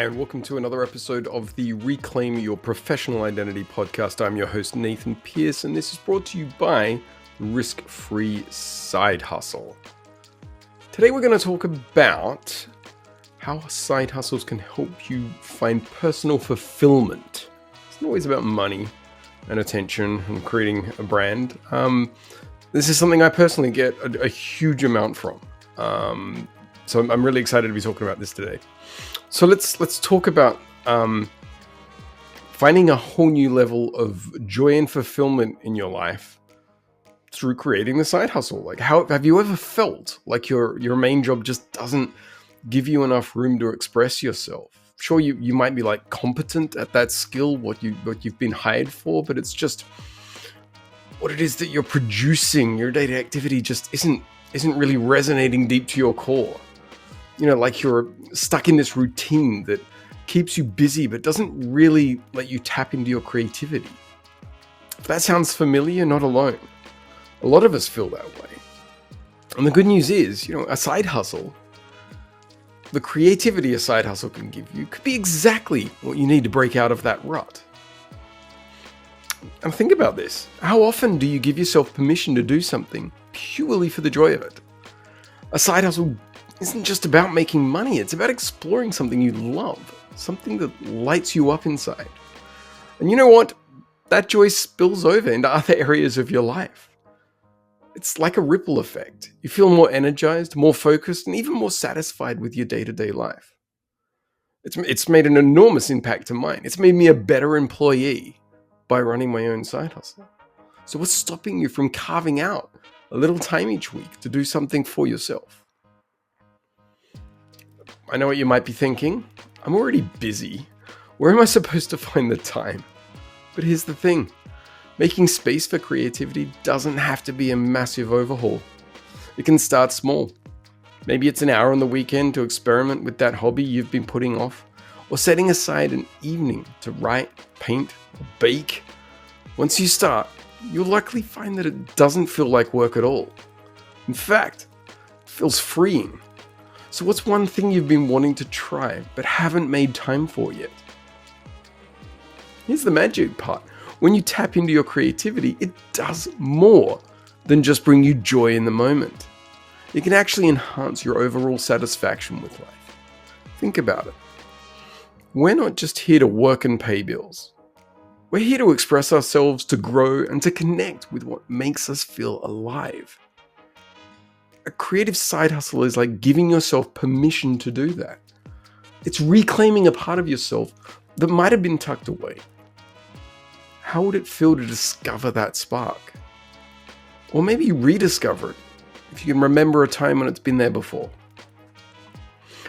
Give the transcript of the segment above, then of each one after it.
Hi, and welcome to another episode of the Reclaim Your Professional Identity podcast. I'm your host, Nathan Pierce, and this is brought to you by Risk-Free Side Hustle. Today we're going to talk about how side hustles can help you find personal fulfillment. It's not always about money and attention and creating a brand. This is something I personally get a huge amount from. So I'm really excited to be talking about this today. So let's talk about finding a whole new level of joy and fulfillment in your life through creating the side hustle. Like, how have you ever felt like your main job just doesn't give you enough room to express yourself? Sure, you might be like competent at that skill, what you've been hired for, but it's just what it is that you're producing. Your daily activity just isn't really resonating deep to your core. You know, like you're stuck in this routine that keeps you busy but doesn't really let you tap into your creativity. If that sounds familiar, you're not alone. A lot of us feel that way. And the good news is, a side hustle, the creativity a side hustle can give you, could be exactly what you need to break out of that rut. And think about this. How often do you give yourself permission to do something purely for the joy of it? A side hustle isn't just about making money. It's about exploring something you love, something that lights you up inside. And you know what? That joy spills over into other areas of your life. It's like a ripple effect. You feel more energized, more focused, and even more satisfied with your day-to-day life. It's made an enormous impact to mine. It's made me a better employee by running my own side hustle. So what's stopping you from carving out a little time each week to do something for yourself? I know what you might be thinking. I'm already busy. Where am I supposed to find the time? But here's the thing. Making space for creativity doesn't have to be a massive overhaul. It can start small. Maybe it's an hour on the weekend to experiment with that hobby you've been putting off, or setting aside an evening to write, paint, or bake. Once you start, you'll likely find that it doesn't feel like work at all. In fact, it feels freeing. So what's one thing you've been wanting to try but haven't made time for yet? Here's the magic part. When you tap into your creativity, it does more than just bring you joy in the moment. It can actually enhance your overall satisfaction with life. Think about it. We're not just here to work and pay bills. We're here to express ourselves, to grow, and to connect with what makes us feel alive. A creative side hustle is like giving yourself permission to do that. It's reclaiming a part of yourself that might have been tucked away. How would it feel to discover that spark? Or maybe rediscover it, if you can remember a time when it's been there before.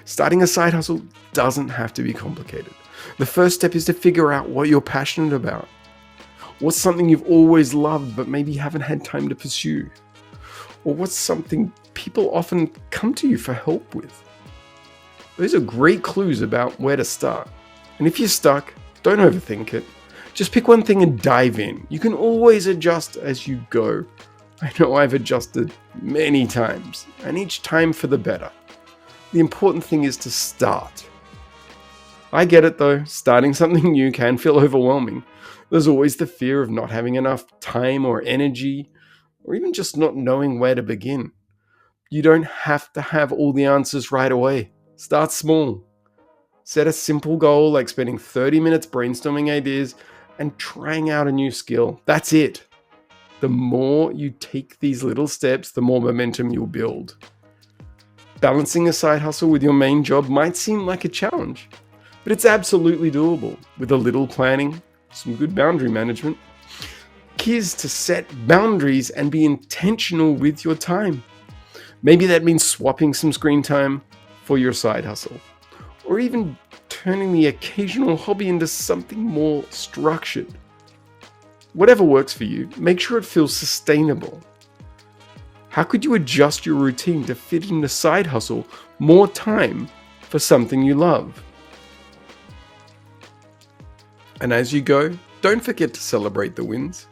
Starting a side hustle doesn't have to be complicated. The first step is to figure out what you're passionate about. What's something you've always loved but maybe haven't had time to pursue? Or what's something people often come to you for help with? Those are great clues about where to start. And if you're stuck, don't overthink it. Just pick one thing and dive in. You can always adjust as you go. I know I've adjusted many times, and each time for the better. The important thing is to start. I get it though, starting something new can feel overwhelming. There's always the fear of not having enough time or energy, or even just not knowing where to begin. You don't have to have all the answers right away. Start small. Set a simple goal like spending 30 minutes brainstorming ideas and trying out a new skill. That's it. The more you take these little steps, the more momentum you'll build. Balancing a side hustle with your main job might seem like a challenge, but it's absolutely doable with a little planning, some good boundary management. Key is to set boundaries and be intentional with your time. Maybe that means swapping some screen time for your side hustle, or even turning the occasional hobby into something more structured. Whatever works for you, make sure it feels sustainable. How could you adjust your routine to fit in the side hustle more time for something you love? And as you go, don't forget to celebrate the wins.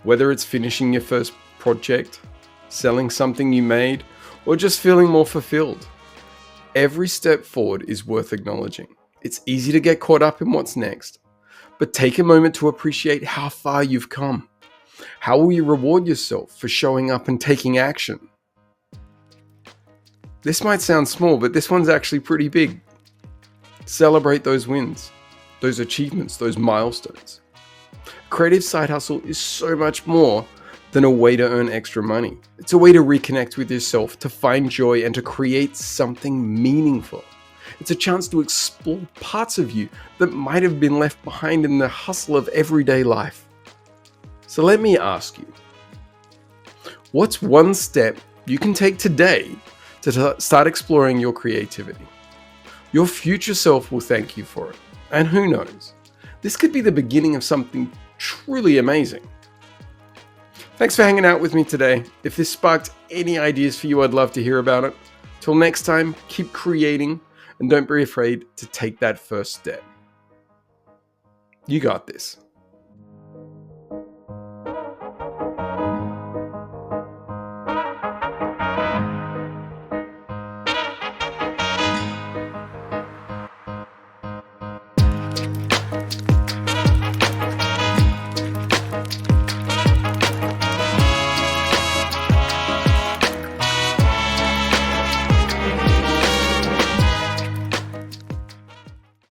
Whether it's finishing your first project, selling something you made, or just feeling more fulfilled. Every step forward is worth acknowledging. It's easy to get caught up in what's next, but take a moment to appreciate how far you've come. How will you reward yourself for showing up and taking action? This might sound small, but this one's actually pretty big. Celebrate those wins, those achievements, those milestones. Creative side hustle is so much more than a way to earn extra money. It's a way to reconnect with yourself, to find joy, and to create something meaningful. It's a chance to explore parts of you that might have been left behind in the hustle of everyday life. So let me ask you, what's one step you can take today to start exploring your creativity? Your future self will thank you for it. And who knows, this could be the beginning of something truly amazing. Thanks for hanging out with me today. If this sparked any ideas for you, I'd love to hear about it. Till next time, keep creating and don't be afraid to take that first step. You got this.